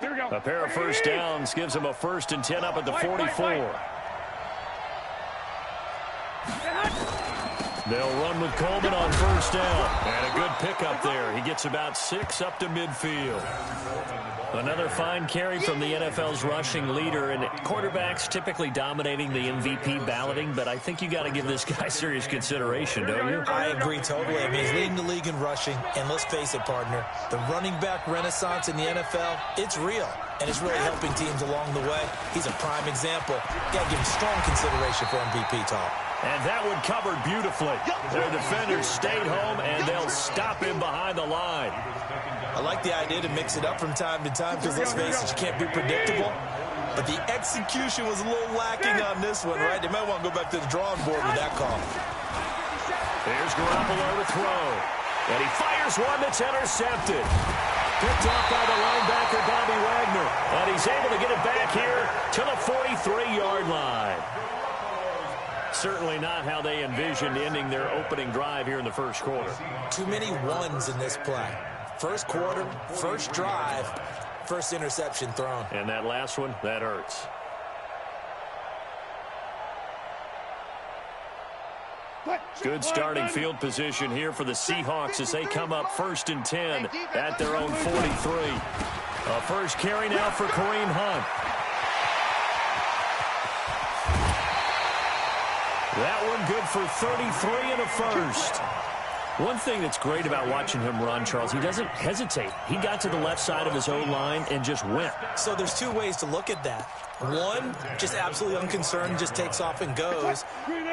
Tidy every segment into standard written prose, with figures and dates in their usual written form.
A pair of first downs gives them a 1st and 10 up at the 44. They'll run with Coleman on 1st down. And a good pickup there. He gets about 6 up to midfield. Another fine carry from the NFL's rushing leader, and quarterbacks typically dominating the MVP balloting, but I think you got to give this guy serious consideration, don't you? I agree totally. I mean, he's leading the league in rushing, and let's face it, partner, the running back renaissance in the NFL, it's real, and it's really helping teams along the way. He's a prime example. Got to give him strong consideration for MVP talk. And that one covered beautifully. Their defenders stayed home, and they'll stop him behind the line. I like the idea to mix it up from time to time because, let's face it, you can't be predictable. But the execution was a little lacking on this one, right? They might want to go back to the drawing board with that call. Here's Garoppolo to throw. And he fires one that's intercepted. Picked off by the linebacker, Bobby Wagner. And he's able to get it back here to the 43-yard line. Certainly not how they envisioned ending their opening drive here in the first quarter. Too many ones in this play. First quarter, first drive, first interception thrown. And that last one, that hurts. Good starting field position here for the Seahawks as they come up 1st and 10 at their own 43. A first carry now for Kareem Hunt. That one good for 33 and a first. One thing that's great about watching him run, Charles, he doesn't hesitate. He got to the left side of his O-line and just went. So there's two ways to look at that. One, just absolutely unconcerned, just takes off and goes.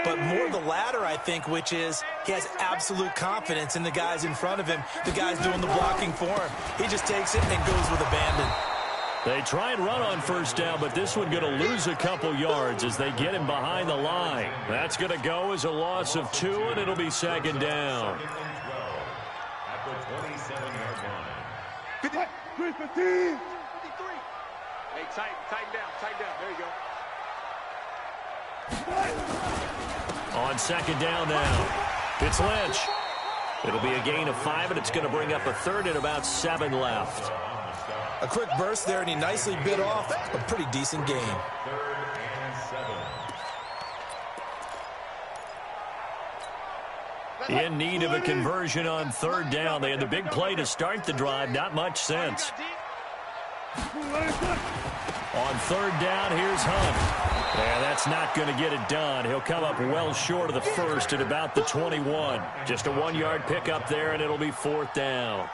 But more the latter, I think, which is he has absolute confidence in the guys in front of him, the guys doing the blocking for him. He just takes it and goes with abandon. They try and run on 1st down, but this one going to lose a couple yards as they get him behind the line. That's going to go as a loss of 2, and it'll be 2nd down. At the 27-yard line. 53. Hey, tighten down. There you go. On 2nd down now, it's Lynch. It'll be a gain of 5, and it's going to bring up a 3rd and about 7 left. A quick burst there, and he nicely bit off a pretty decent gain. 3rd and 7. In need of a conversion on 3rd down. They had the big play to start the drive. Not much sense. On 3rd down, here's Hunt. And that's not going to get it done. He'll come up well short of the 1st at about the 21. Just a 1-yard pickup there, and it'll be 4th down.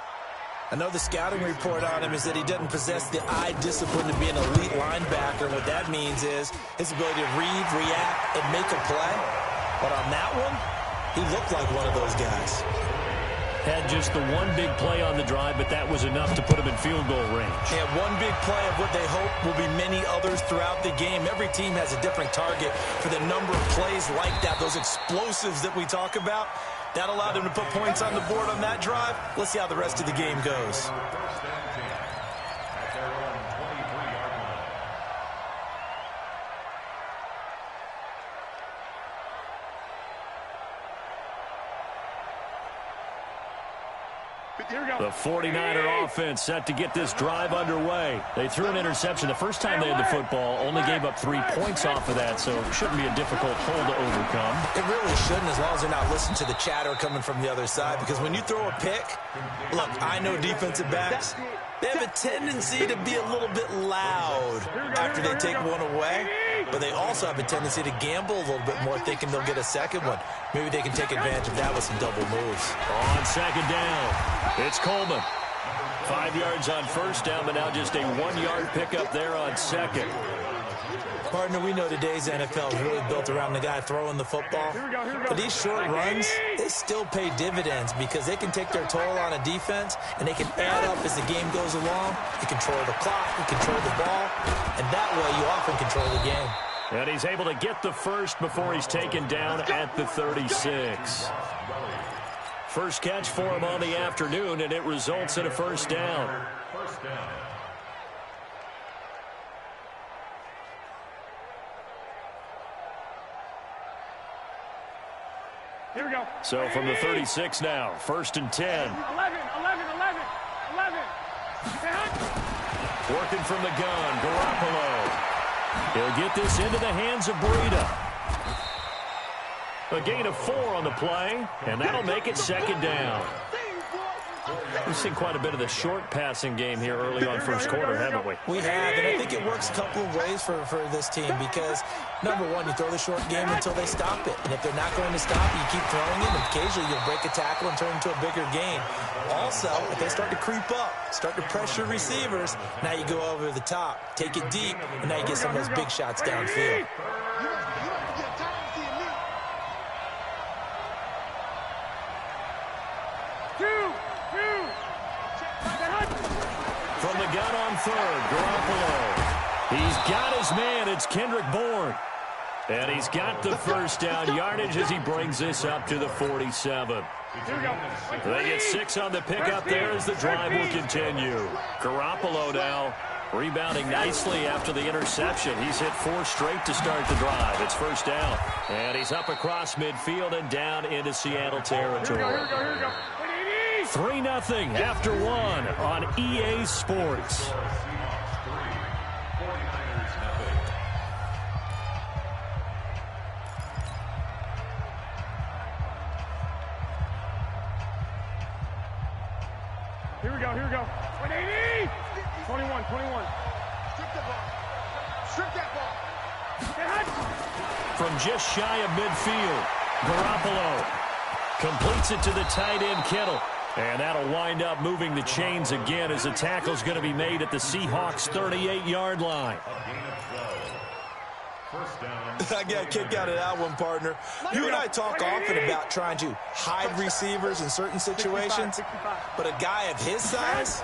I know the scouting report on him is that he doesn't possess the eye discipline to be an elite linebacker. What that means is his ability to read, react, and make a play. But on that one, he looked like one of those guys. Had just the one big play on the drive, but that was enough to put him in field goal range. Yeah, one big play of what they hope will be many others throughout the game. Every team has a different target for the number of plays like that, those explosives that we talk about. That allowed him to put points on the board on that drive. Let's see how the rest of the game goes. First down team at their own 23-yard line. The 49er offense set to get this drive underway. They threw an interception the first time they had the football, only gave up 3 points off of that, so it shouldn't be a difficult hole to overcome. It really shouldn't, as long as they're not listening to the chatter coming from the other side, because when you throw a pick, look, I know defensive backs, they have a tendency to be a little bit loud after they take one away, but they also have a tendency to gamble a little bit more, thinking they'll get a second one. Maybe they can take advantage of that with some double moves. On 2nd down, it's Coleman. 5 yards on 1st down, but now just a 1-yard pickup there on 2nd. Partner, we know today's NFL is really built around the guy throwing the football. But these short runs, they still pay dividends because they can take their toll on a defense, and they can add up as the game goes along. You control the clock, you control the ball, and that way you often control the game. And he's able to get the first before he's taken down at the 36. First catch for him on the afternoon, and it results in a 1st down. First down. Here we go. So from the 36 now, 1st and 10. 11. Working from the gun, Garoppolo. He'll get this into the hands of Breida. A gain of 4 on the play, and that'll make it second down. We've seen quite a bit of the short passing game here early on first quarter, haven't we? We have, and I think it works a couple of ways for this team because, number one, you throw the short game until they stop it. And if they're not going to stop it, you keep throwing it, and occasionally you'll break a tackle and turn it into a bigger gain. Also, if they start to creep up, start to pressure receivers, now you go over the top, take it deep, and now you get some of those big shots downfield. From the gun on third, Garoppolo. He's got his man. It's Kendrick Bourne. And he's got the first down yardage as he brings this up to the 47. They get 6 on the pickup there as the drive will continue. Garoppolo now rebounding nicely after the interception. He's hit 4 straight to start the drive. It's first down. And he's up across midfield and down into Seattle territory. 3-0 after 1 on EA Sports. Here we go. 180! 21. Strip the ball. Strip that ball. From just shy of midfield, Garoppolo completes it to the tight end, Kittle. And that'll wind up moving the chains again as the tackle's going to be made at the Seahawks' 38-yard line. I got a kick out of that one, partner. You and I talk often about trying to hide receivers in certain situations, but a guy of his size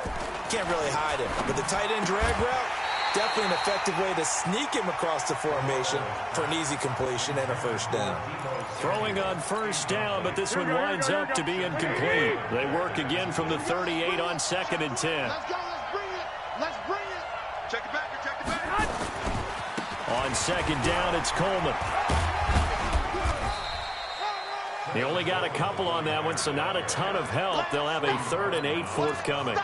can't really hide him. But the tight end drag route, definitely an effective way to sneak him across the formation for an easy completion and a first down. Throwing on first down, but this one winds up to be incomplete. They work again from the 38 on 2nd and 10. Let's go. Let's bring it. Check it back. On 2nd down, it's Coleman. He only got a couple on that one, so not a ton of help. They'll have a 3rd and 8 forthcoming.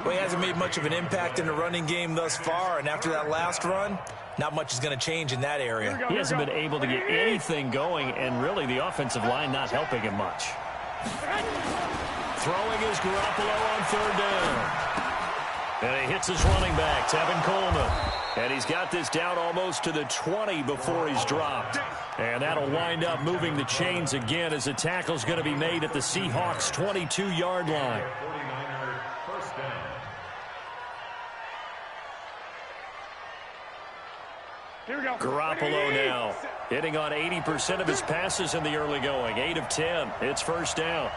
Well, he hasn't made much of an impact in the running game thus far, and after that last run, not much is going to change in that area. He hasn't been able to get anything going, and really the offensive line not helping him much. Throwing is Garoppolo on 3rd down. And he hits his running back, Tevin Coleman. And he's got this down almost to the 20 before he's dropped. And that'll wind up moving the chains again as the tackle's going to be made at the Seahawks' 22-yard line. Garoppolo now hitting on 80% of his passes in the early going. 8 of 10. It's first down.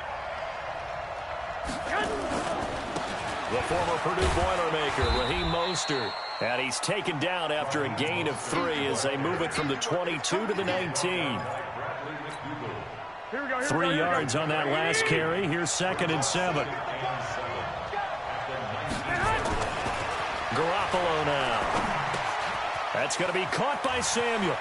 The former Purdue Boilermaker, Raheem Mostert. And he's taken down after a gain of 3 as they move it from the 22 to the 19. 3 yards on that last carry. Here's 2nd and 7. Garoppolo now. That's going to be caught by Samuel.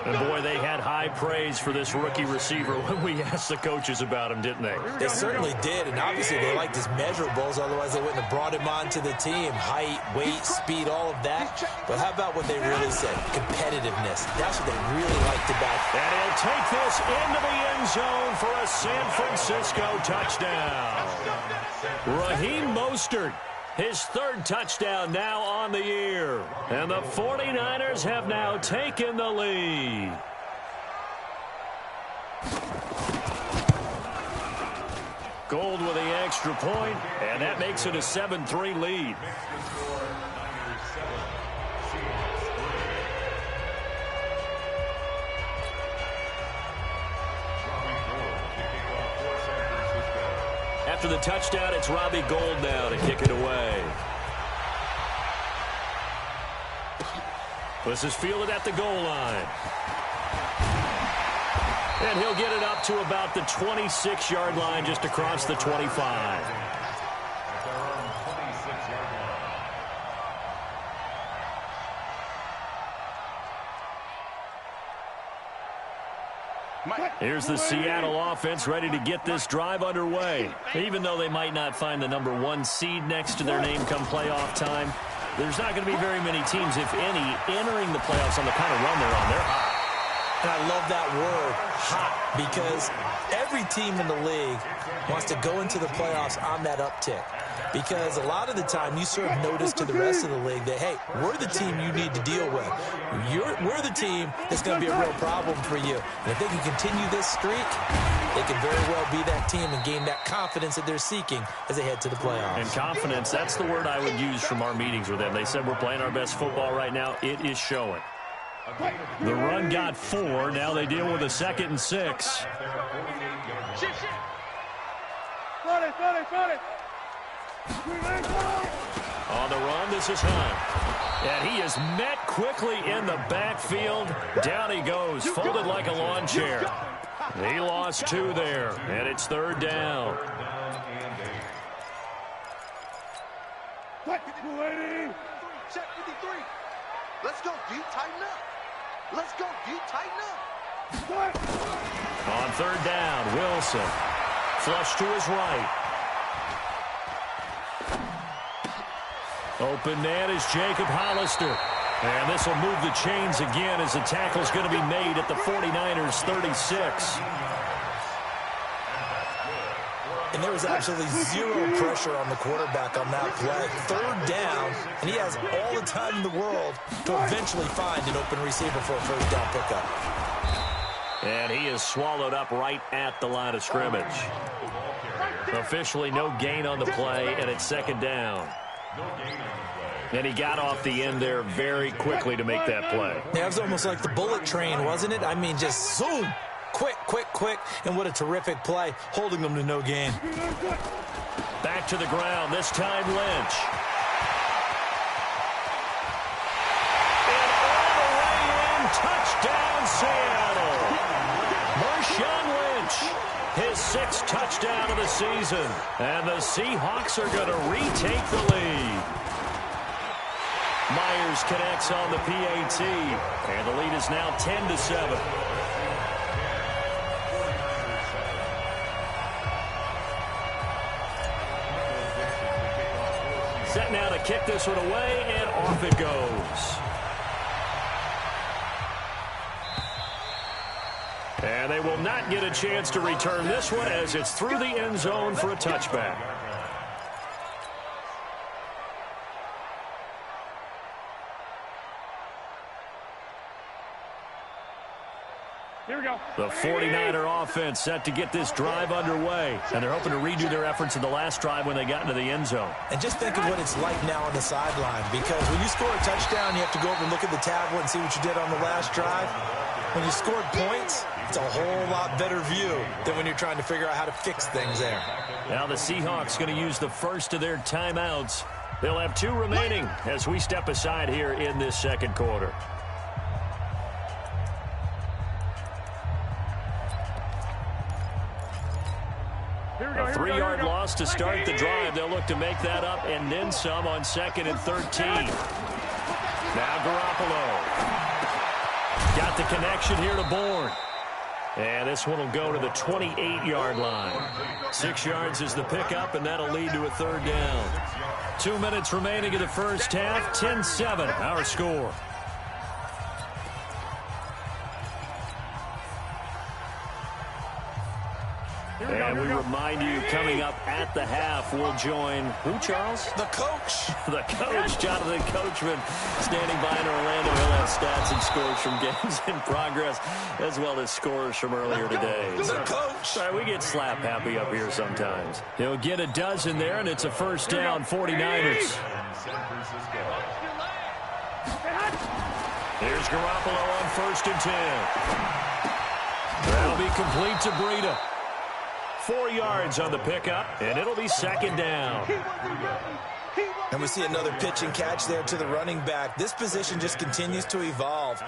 And boy, they had high praise for this rookie receiver when we asked the coaches about him, didn't they? They certainly did, and obviously they liked his measurables, otherwise they wouldn't have brought him onto the team. Height, weight, speed, all of that. But how about what they really said? Competitiveness. That's what they really liked about him. And he'll take this into the end zone for a San Francisco touchdown. Raheem Mostert. His 3rd touchdown now on the year. And the 49ers have now taken the lead. Gold with the extra point, and that makes it a 7-3 lead. After the touchdown, it's Robbie Gould now to kick it away. This is fielded at the goal line. And he'll get it up to about the 26-yard line, just across the 25. Here's the Seattle offense ready to get this drive underway. Even though they might not find the #1 seed next to their name come playoff time, there's not going to be very many teams, if any, entering the playoffs on the kind of run they're on. They're hot. And I love that word, hot, because every team in the league wants to go into the playoffs on that uptick. Because a lot of the time you serve notice to the rest of the league that, hey, we're the team you need to deal with. We're the team that's going to be a real problem for you. And if they can continue this streak, they can very well be that team and gain that confidence that they're seeking as they head to the playoffs. And confidence, that's the word I would use from our meetings with them. They said we're playing our best football right now. It is showing. The run got 4. Now they deal with a 2nd and 6. On the run, this is Hunt. And he is met quickly in the backfield. Down he goes, folded like a lawn chair. He lost 2 there, and it's 3rd down. Check 53. Let's go, D. Tighten up. Let's go, D. Tighten up. On 3rd down, Wilson. Flush to his right. Open man is Jacob Hollister. And this will move the chains again as the tackle's going to be made at the 49ers 36. And there was absolutely zero pressure on the quarterback on that play. 3rd down, and he has all the time in the world to eventually find an open receiver for a 1st down pickup. And he is swallowed up right at the line of scrimmage. Officially no gain on the play, and it's 2nd down. And he got off the end there very quickly to make that play. Yeah, it was almost like the bullet train, wasn't it? I mean, just zoom. Quick, quick, quick. And what a terrific play, holding them to no gain. Back to the ground, this time Lynch. And all the way in, touchdown Seattle. Marshawn Lynch, his 6th touchdown of the season. And the Seahawks are going to retake the lead. Myers connects on the PAT, and the lead is now 10-7. Set now to kick this one away, and off it goes. And they will not get a chance to return this one as it's through the end zone for a touchback. Here we go. The 49er offense set to get this drive underway, and they're hoping to redo their efforts in the last drive when they got into the end zone. And just think of what it's like now on the sideline, because when you score a touchdown, you have to go over and look at the tablet and see what you did on the last drive. When you scored points, it's a whole lot better view than when you're trying to figure out how to fix things there. Now the Seahawks going to use the first of their timeouts. They'll have 2 remaining as we step aside here in this 2nd quarter. A 3-yard loss to start the drive. They'll look to make that up and then some on 2nd and 13. Now Garoppolo. Got the connection here to Bourne. And this one will go to the 28-yard line. 6 yards is the pickup, and that'll lead to a 3rd down. 2 minutes remaining in the first half. 10-7, our score. And we remind you, coming up at the half, we'll join who, Charles? The coach. The coach, Jonathan Coachman, standing by in Orlando. He'll have stats and scores from games in progress, as well as scores from earlier today. The coach. Sorry, we get slap happy up here sometimes. He'll get a dozen there, and it's a 1st down, 49ers. Here's Garoppolo on 1st and 10. That'll be complete to Breida. 4 yards on the pickup, and it'll be 2nd down. And we see another pitch and catch there to the running back. This position just continues to evolve.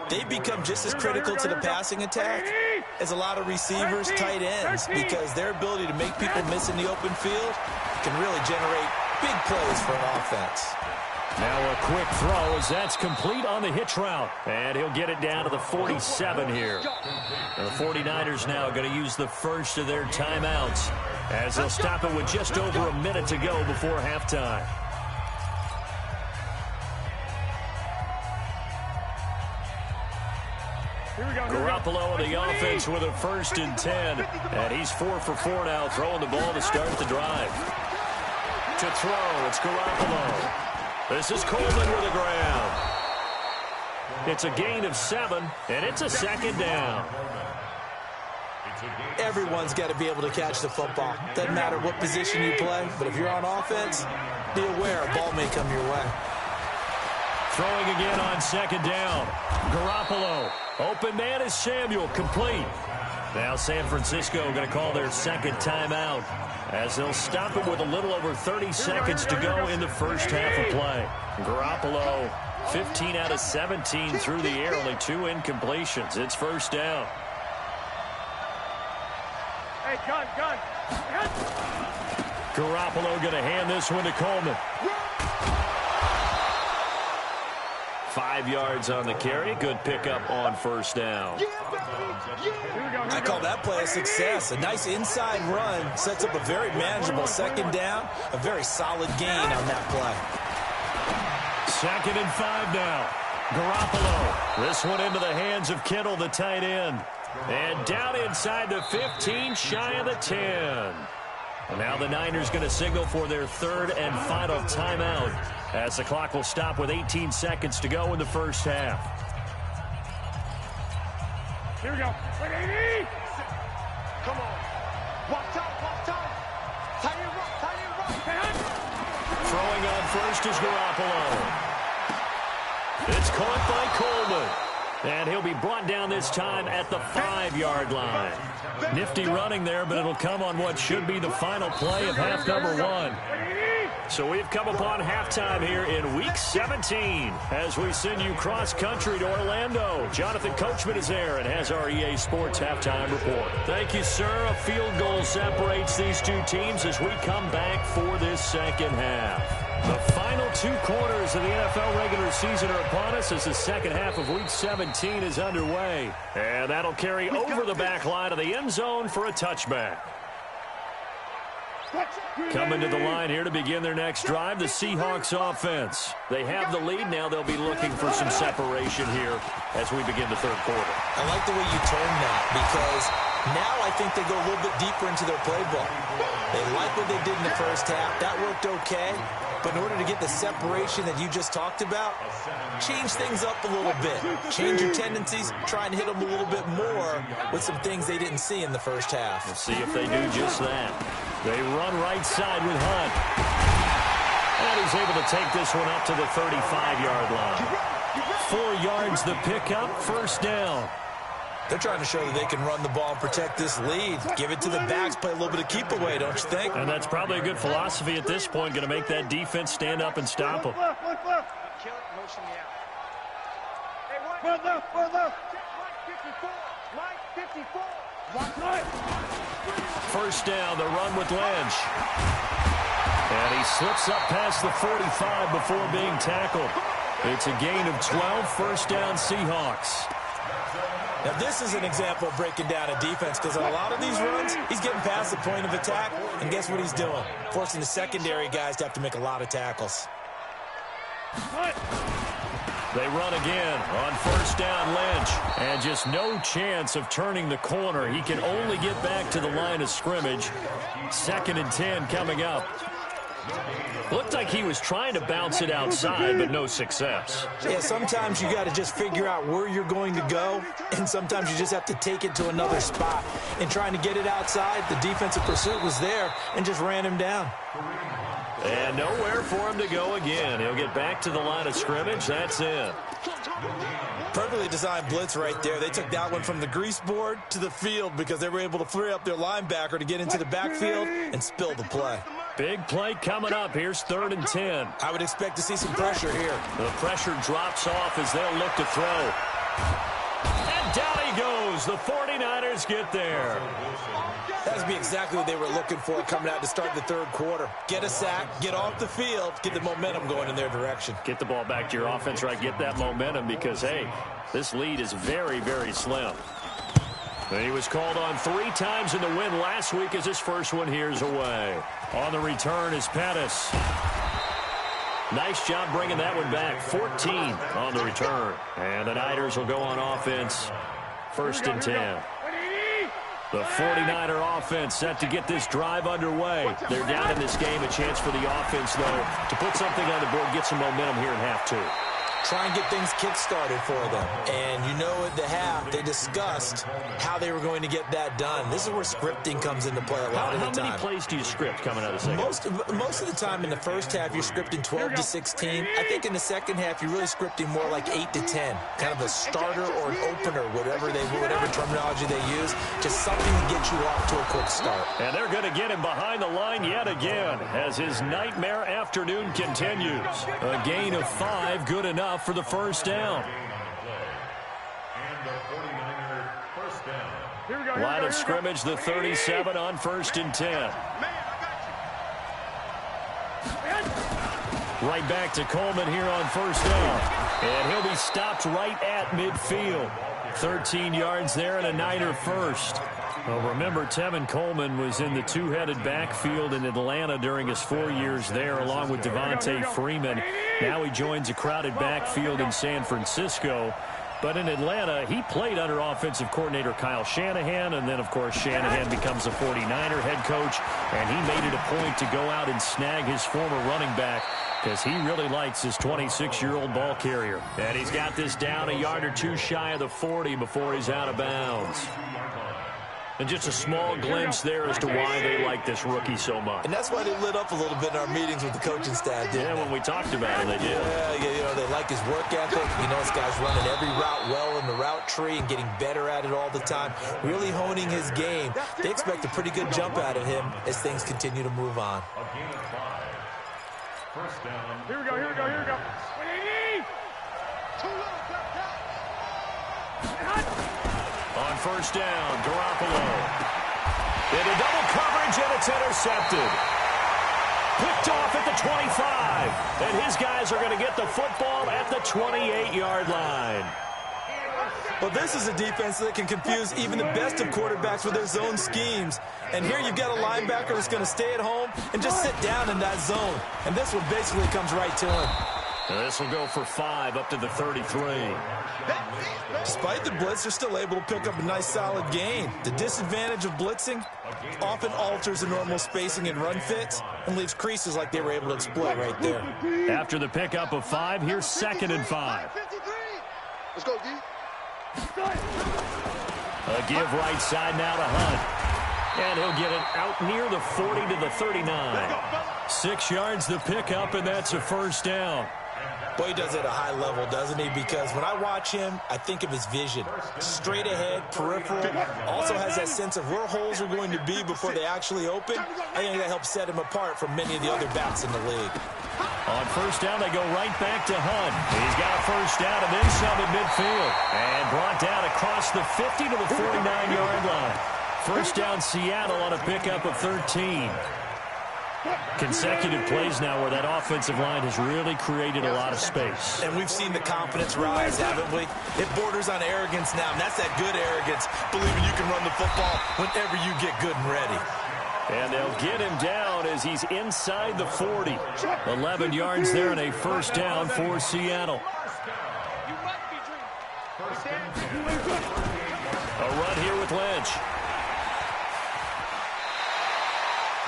They become just as critical to the passing attack as a lot of receivers, tight ends, because their ability to make people miss in the open field can really generate big plays for an offense. Now a quick throw as that's complete on the hitch route. And he'll get it down to the 47 here. And the 49ers now going to use the first of their timeouts as they'll stop it with just over a minute to go before halftime. Garoppolo on the offense with a 1st and 10. And he's 4 for 4 now, throwing the ball to start the drive. To throw, it's Garoppolo. This is Coleman with the grab. It's a gain of 7, and it's a 2nd down. Everyone's got to be able to catch the football. Doesn't matter what position you play, but if you're on offense, be aware a ball may come your way. Throwing again on 2nd down. Garoppolo. Open man is Samuel. Complete. Now San Francisco going to call their 2nd timeout as they'll stop it with a little over 30 seconds to go in the first half of play. Garoppolo, 15 out of 17 through the air, only 2 incompletions. It's 1st down. Hey, gun. Garoppolo going to hand this one to Coleman. 5 yards on the carry. Good pickup on 1st down. I call that play a success. A nice inside run sets up a very manageable 2nd down. A very solid gain on that play. 2nd and 5 now. Garoppolo. This one into the hands of Kittle, the tight end. And down inside the 15, shy of the 10. Now the Niners going to signal for their 3rd and final timeout as the clock will stop with 18 seconds to go in the first half. Here we go. Wait, 80! Come on. Watch out. Tie it up. Throwing on first is Garoppolo. It's caught by Coleman. And he'll be brought down this time at the 5-yard line. Nifty running there, but it'll come on what should be the final play of half number 1. So we've come upon halftime here in Week 17 as we send you cross-country to Orlando. Jonathan Coachman is there and has our EA Sports halftime report. Thank you, sir. A field goal separates these two teams as we come back for this 2nd half. The final 2 quarters of the NFL regular season are upon us as the 2nd half of Week 17 is underway. And that'll carry over the back line of the end zone for a touchback. Coming to the line here to begin their next drive, the Seahawks offense. They have the lead. Now they'll be looking for some separation here as we begin the 3rd quarter. I like the way you turn that because now I think they go a little bit deeper into their playbook. They like what they did in the first half. That worked okay. But in order to get the separation that you just talked about, change things up a little bit. Change your tendencies, try and hit them a little bit more with some things they didn't see in the first half. We'll see if they do just that. They run right side with Hunt. And he's able to take this one up to the 35-yard line. 4 yards the pickup, 1st down. They're trying to show that they can run the ball and protect this lead. Give it to the backs, play a little bit of keep away, don't you think? And that's probably a good philosophy at this point, going to make that defense stand up and stop them. Left. Kill it, motion me out. Hey, One left. Mike 54. Watch right. 1st down, the run with Lynch. And he slips up past the 45 before being tackled. It's a gain of 12, 1st down Seahawks. Now, this is an example of breaking down a defense because on a lot of these runs, he's getting past the point of attack, and guess what he's doing? Forcing the secondary guys to have to make a lot of tackles. They run again on 1st down, Lynch. And just no chance of turning the corner. He can only get back to the line of scrimmage. 2nd and 10 coming up. Looked like he was trying to bounce it outside, but no success. Yeah, sometimes you got to just figure out where you're going to go, and sometimes you just have to take it to another spot. And trying to get it outside, the defensive pursuit was there and just ran him down. And nowhere for him to go again. He'll get back to the line of scrimmage. That's it. Perfectly designed blitz right there. They took that one from the grease board to the field because they were able to free up their linebacker to get into the backfield and spill the play. Big play coming up. Here's 3rd and 10. I would expect to see some pressure here. The pressure drops off as they'll look to throw. And down he goes goes. The 49ers get there. That would be exactly what they were looking for coming out to start the third quarter. Get a sack, get off the field, get the momentum going in their direction. Get the ball back to your offense, right? Get that momentum because, hey, this lead is very, very slim. And he was called on 3 times in the win last week as his first one here's away. On the return is Pettis. Nice job bringing that one back. 14 on the return. And the Niners will go on offense. First and 10. The 49er offense set to get this drive underway. They're down in this game. A chance for the offense, though, to put something on the board, get some momentum here in half 2. Try and get things kick-started for them. And you know at the half, they discussed how they were going to get that done. This is where scripting comes into play a lot of the time. How many plays do you script coming out of the second? Most of the time in the first half, you're scripting 12 to 16. I think in the second half, you're really scripting more like 8 to 10. Kind of a starter or an opener, whatever terminology they use. Just something to get you off to a quick start. And they're going to get him behind the line yet again as his nightmare afternoon continues. A gain of 5, good enough for the first down. Line of scrimmage, the 37 on first and 10. Right back to Coleman here on first down. And he'll be stopped right at midfield. 13 yards there and a Niner first. Well, remember, Tevin Coleman was in the two-headed backfield in Atlanta during his 4 years there, along with Devontae Freeman. Now he joins a crowded backfield in San Francisco. But in Atlanta, he played under offensive coordinator Kyle Shanahan, and then, of course, Shanahan becomes a 49er head coach, and he made it a point to go out and snag his former running back because he really likes his 26-year-old ball carrier. And he's got this down a yard or 2 shy of the 40 before he's out of bounds. And just a small glimpse there as to why they like this rookie so much. And that's why they lit up a little bit in our meetings with the coaching staff, didn't they? When we talked about it, they did. Yeah, you know, they like his work ethic. You know, this guy's running every route well in the route tree and getting better at it all the time, really honing his game. They expect a pretty good jump out of him as things continue to move on. First down. Here we go, here we go, here we go. 180! On first down, Garoppolo. Into double coverage, and it's intercepted. Picked off at the 25. And his guys are going to get the football at the 28-yard line. Well, this is a defense that can confuse even the best of quarterbacks with their zone schemes. And here you've got a linebacker that's going to stay at home and just sit down in that zone. And this one basically comes right to him. This will go for 5 up to the 33. Despite the blitz, they're still able to pick up a nice solid gain. The disadvantage of blitzing often alters the normal spacing and run fits and leaves creases like they were able to exploit right there. After the pickup of 5, here's 2nd and 5. Let's go, D. A give right side now to Hunt. And he'll get it out near the 40 to the 39. 6 yards the pickup, and that's a first down. Boy, he does it at a high level, doesn't he? Because when I watch him, I think of his vision. Straight ahead, peripheral. Also has that sense of where holes are going to be before they actually open. I think that helps set him apart from many of the other backs in the league. On first down, they go right back to Hunt. He's got a first down and then some at midfield. And brought down across the 50 to the 49-yard line. First down, Seattle on a pickup of 13. Consecutive plays now where that offensive line has really created a lot of space. And we've seen the confidence rise, haven't we? It borders on arrogance now, and that's that good arrogance, believing you can run the football whenever you get good and ready. And they'll get him down as he's inside the 40. 11 yards there and a first down for Seattle. A run here with Lynch.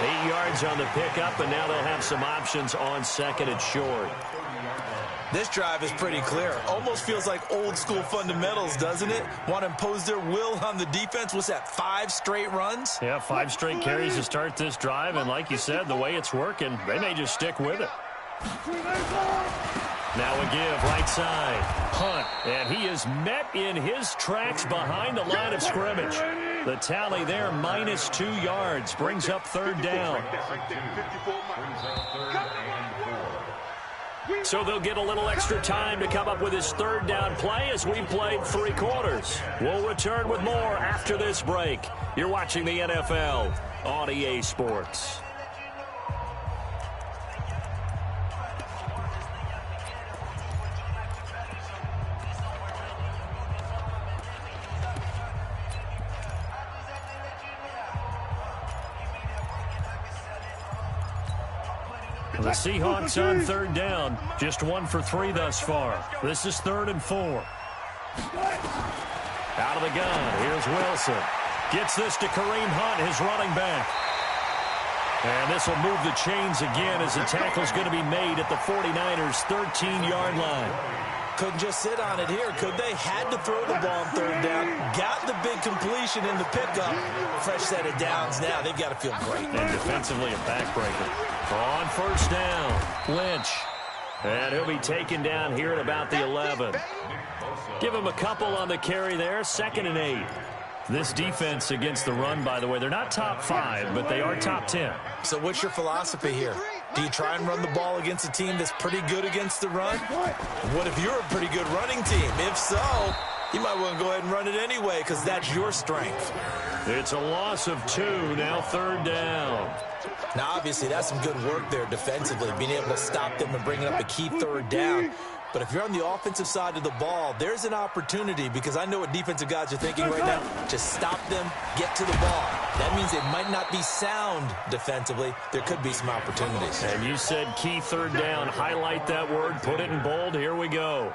8 yards on the pickup, and now they'll have some options on 2nd and short. This drive is pretty clear. Almost feels like old school fundamentals, doesn't it? Want to impose their will on the defense. What's that, 5 straight runs? Yeah, 5 straight carries to start this drive, and like you said, the way it's working, they may just stick with it. Now a give, right side. Hunt, and he is met in his tracks behind the line of scrimmage. The tally there, minus 2 yards, brings up 3rd down. So they'll get a little extra time to come up with his third down play as we've played 3 quarters. We'll return with more after this break. You're watching the NFL on EA Sports. The Seahawks on third down. Just 1 for 3 thus far. This is 3rd and 4. Out of the gun. Here's Wilson. Gets this to Kareem Hunt, his running back. And this will move the chains again as the tackle's going to be made at the 49ers' 13-yard line. Couldn't just sit on it here, could they? Had to throw the ball on third down. Got the big completion in the pickup. Fresh set of downs now. They've got to feel great. And defensively a backbreaker. On first down, Lynch. And he'll be taken down here at about the 11. Give him a couple on the carry there. 2nd and 8. This defense against the run, by the way, they're not top 5, but they are top 10. So what's your philosophy here? Do you try and run the ball against a team that's pretty good against the run? What if you're a pretty good running team? If so, you might want to go ahead and run it anyway because that's your strength. It's a loss of 2, now 3rd down. Now, obviously, that's some good work there defensively, being able to stop them and bringing up a key 3rd down. But if you're on the offensive side of the ball, there's an opportunity because I know what defensive guys are thinking right now. Just stop them, get to the ball. That means it might not be sound defensively. There could be some opportunities. And you said key 3rd down. Highlight that word. Put it in bold. Here we go.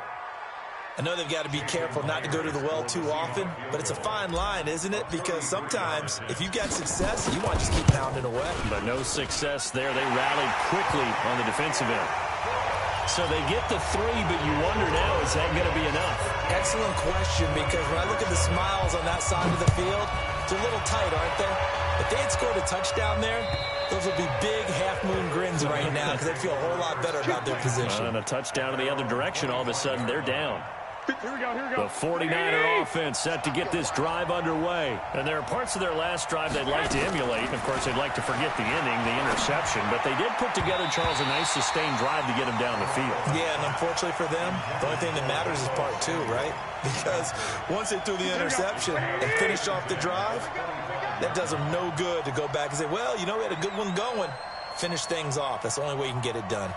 I know they've got to be careful not to go to the well too often, but it's a fine line, isn't it? Because sometimes if you've got success, you want to just keep pounding away. But no success there. They rallied quickly on the defensive end. So they get the 3, but you wonder now, is that going to be enough? Excellent question, because when I look at the smiles on that side of the field, they're a little tight, aren't they? If they had scored a touchdown there, those would be big half-moon grins right now because they'd feel a whole lot better about their position. And a touchdown in the other direction, all of a sudden they're down. Here we go. The 49er offense set to get this drive underway. And there are parts of their last drive they'd like to emulate. Of course, they'd like to forget the ending, the interception. But they did put together, Charles, a nice sustained drive to get them down the field. Yeah, and unfortunately for them, the only thing that matters is part 2, right? Because once they threw the interception and finished off the drive, that does them no good to go back and say, well, you know, we had a good one going. Finish things off. That's the only way you can get it done.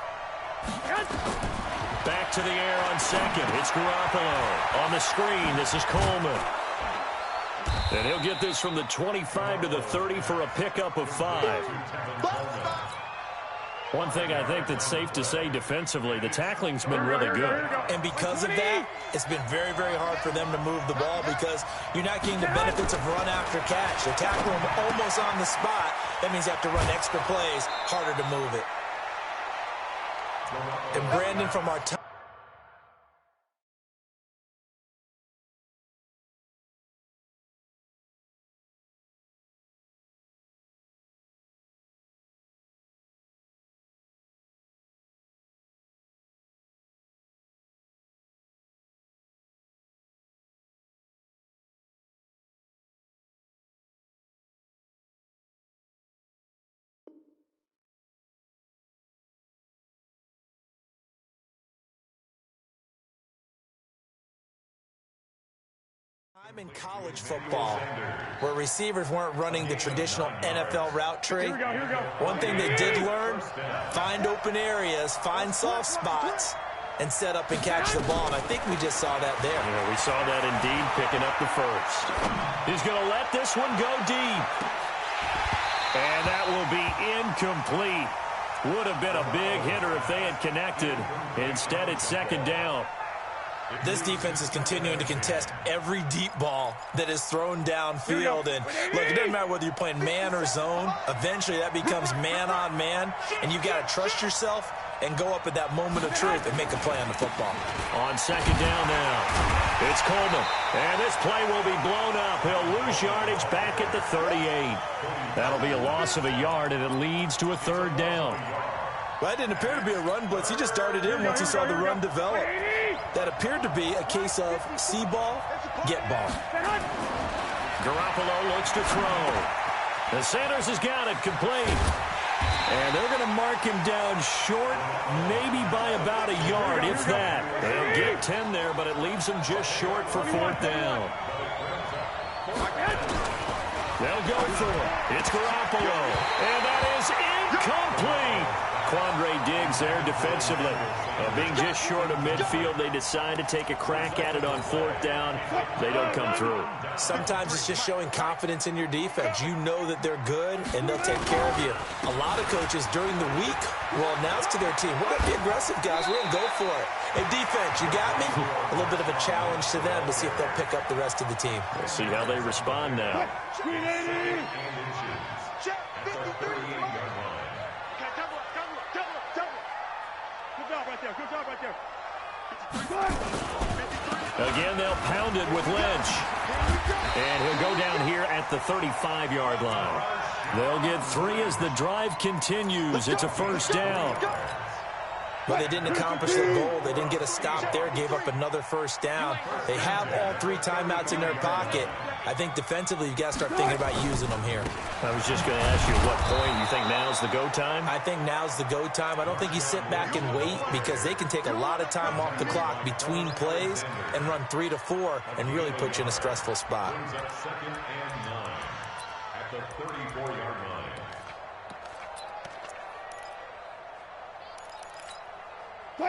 Back to the air on 2nd. It's Garoppolo. On the screen, this is Coleman. And he'll get this from the 25 to the 30 for a pickup of 5. One thing I think that's safe to say defensively, the tackling's been really good. And because of that, it's been very, very hard for them to move the ball because you're not getting the benefits of run after catch. They tackle them almost on the spot. That means you have to run extra plays, harder to move it. And Brandon, from our time. I'm in college football where receivers weren't running the traditional NFL route tree. One thing they did learn, find open areas, find soft spots, and set up and catch the ball. And I think we just saw that there. Yeah, we saw that indeed, picking up the first. He's going to let this one go deep. And that will be incomplete. Would have been a big hitter if they had connected. Instead, it's 2nd down. This defense is continuing to contest every deep ball that is thrown downfield. And look, it doesn't matter whether you're playing man or zone. Eventually, that becomes man on man. And you've got to trust yourself and go up at that moment of truth and make a play on the football. On 2nd down now, it's Coleman. And this play will be blown up. He'll lose yardage back at the 38. That'll be a loss of a yard, and it leads to a 3rd down. Well, that didn't appear to be a run blitz. He just started in once he saw the run develop. That appeared to be a case of see ball, get ball. Garoppolo looks to throw. The Sanders has got it complete. And they're going to mark him down short, maybe by about a yard, if that. They'll get 10 there, but it leaves them just short for 4th down. They'll go for it. It's Garoppolo. And that is incomplete. Quandre Diggs there defensively. Being just short of midfield, they decide to take a crack at it on 4th down. They don't come through. Sometimes it's just showing confidence in your defense. You know that they're good, and they'll take care of you. A lot of coaches during the week will announce to their team, we're going to be aggressive, guys. We're going to go for it. Hey, defense, you got me? A little bit of a challenge to them to see if they'll pick up the rest of the team. We'll see how they respond now. Good job right there. Again, they'll pound it with Lynch. And he'll go down here at the 35-yard line. They'll get 3 as the drive continues. It's a 1st down. But they didn't accomplish their goal. They didn't get a stop there, gave up another 1st down. They have all 3 timeouts in their pocket. I think defensively, you've got to start thinking about using them here. I was just going to ask you at what point you think now's the go time? I think now's the go time. I don't think you sit back and wait because they can take a lot of time off the clock between plays and run 3 to 4 and really put you in a stressful spot. Second and 9 at the 34-yard line.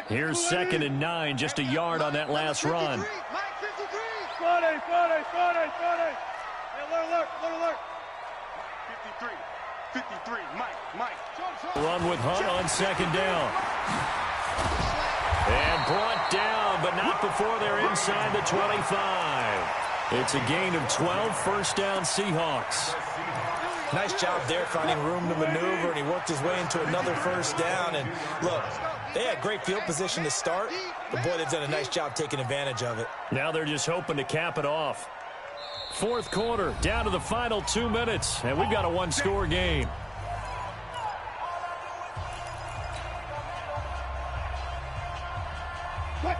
Here's 2nd and 9, just a yard on that last run. 40. Hey, look. 53, Mike. Run with Hunt on 2nd down. And brought down, but not before they're inside the 25. It's a gain of 12, 1st down Seahawks. Nice job there finding room to maneuver, and he worked his way into another 1st down. And look, they had great field position to start, but boy, they've done a nice job taking advantage of it. Now they're just hoping to cap it off. 4th quarter, down to the final 2 minutes, and we've got a 1-score game.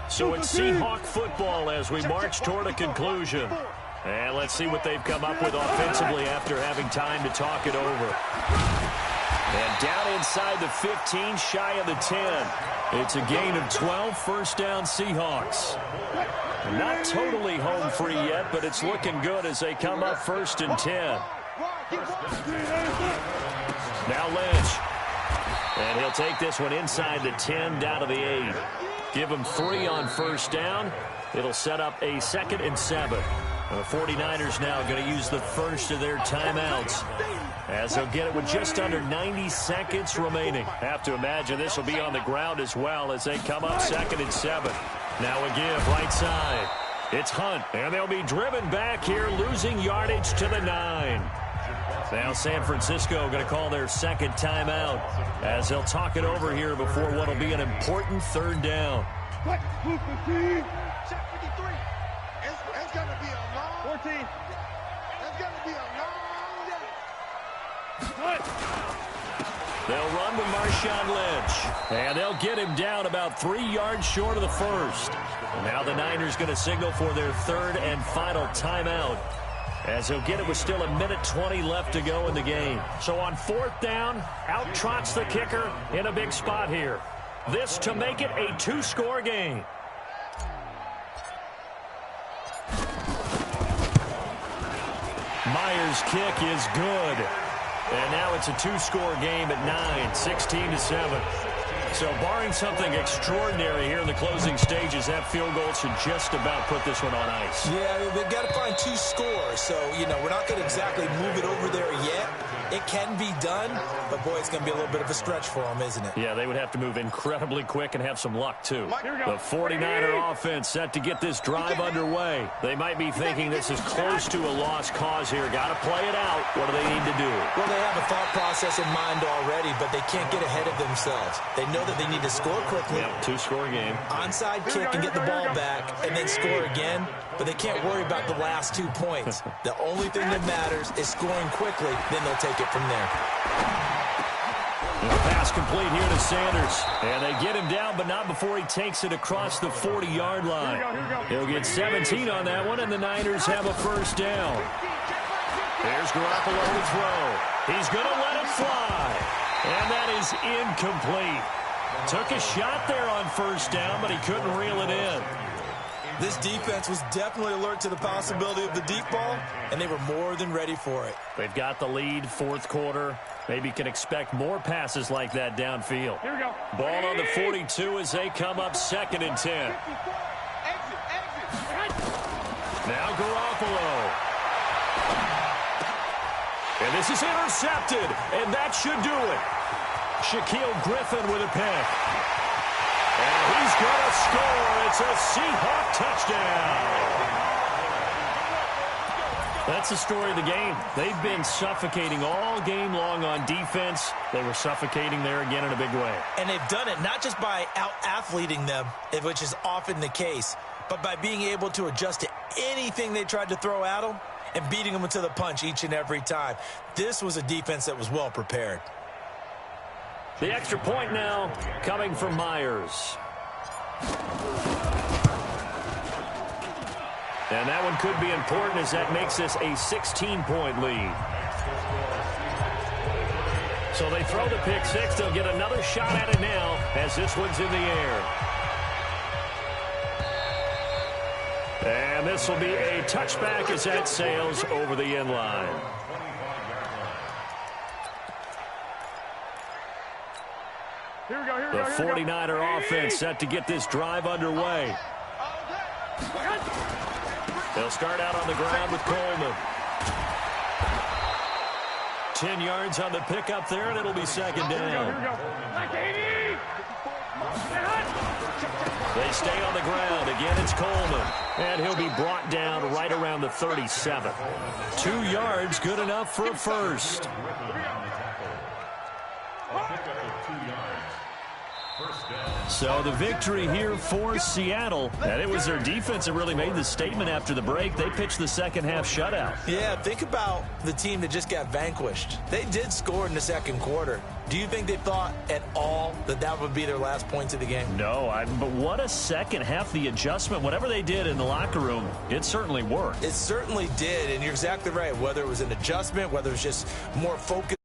So it's Seahawk football as we march toward a conclusion. And let's see what they've come up with offensively after having time to talk it over. And down inside the 15, shy of the 10. It's a gain of 12, 1st down Seahawks. Not totally home free yet, but it's looking good as they come up 1st and 10. Now Lynch. And he'll take this one inside the 10, down to the 8. Give him 3 on 1st down. It'll set up a 2nd and 7. The 49ers now going to use the first of their timeouts as they'll get it with just under 90 seconds remaining. Have to imagine this will be on the ground as well as they come up 2nd and 7. Now again, right side. It's Hunt, and they'll be driven back here, losing yardage to the 9. Now San Francisco going to call their 2nd timeout as they'll talk it over here before what will be an important 3rd down. Check 53. It's going to be a long 14. It's going to be a long day. They'll run with Marshawn Lynch. And they'll get him down about 3 yards short of the 1st. Now the Niners going to signal for their 3rd and final timeout, as they'll get it with still 1:20 left to go in the game. So on 4th down, out trots the kicker in a big spot here. This to make it a 2-score game. Myers' kick is good. And now it's a 2-score game at 9, 16-7. So barring something extraordinary here in the closing stages, that field goal should just about put this one on ice. Yeah, they've got to find 2 scores. So, we're not going to exactly move it over there yet. It can be done, but boy, it's going to be a little bit of a stretch for them, isn't it? Yeah, they would have to move incredibly quick and have some luck, too. The 49er offense set to get this drive underway. They might be thinking this is close to a lost cause here. Got to play it out. What do they need to do? Well, they have a thought process in mind already, but they can't get ahead of themselves. They know that they need to score quickly. Yep, 2-score game. Onside kick and get the ball back and then score again, but they can't worry about the last 2 points. The only thing that matters is scoring quickly, then they'll take it from there. And the pass complete here to Sanders. And they get him down, but not before he takes it across the 40-yard line. He'll get 17 on that one, and the Niners have a 1st down. There's Garoppolo to throw. He's going to let it fly. And that is incomplete. Took a shot there on first down, but he couldn't reel it in. This defense was definitely alert to the possibility of the deep ball, and they were more than ready for it. They've got the lead, fourth quarter. Maybe can expect more passes like that downfield. Here we go. Ball on the 42 as they come up 2nd and 10. Now Garoppolo. And this is intercepted, and that should do it. Shaquille Griffin with a pick. And he's going to score. It's a Seahawk touchdown. That's the story of the game. They've been suffocating all game long on defense. They were suffocating there again in a big way. And they've done it not just by out-athleting them, which is often the case, but by being able to adjust to anything they tried to throw at them and beating them to the punch each and every time. This was a defense that was well prepared. The extra point now coming from Myers. And that one could be important as that makes this a 16-point lead. So they throw the pick six. They'll get another shot at it now as this one's in the air. And this will be a touchback as that sails over the end line. The 49er offense set to get this drive underway. They'll start out on the ground with Coleman. 10 yards on the pickup there, and it'll be 2nd down. They stay on the ground. Again, it's Coleman. And he'll be brought down right around the 37. 2 yards, good enough for a first. So the victory here for Seattle, and it was their defense that really made the statement after the break. They pitched the second half shutout. Yeah, think about the team that just got vanquished. They did score in the second quarter. Do you think they thought at all that that would be their last points of the game? No, but what a second half. The adjustment, whatever they did in the locker room, it certainly worked. It certainly did, and you're exactly right. Whether it was an adjustment, whether it was just more focus.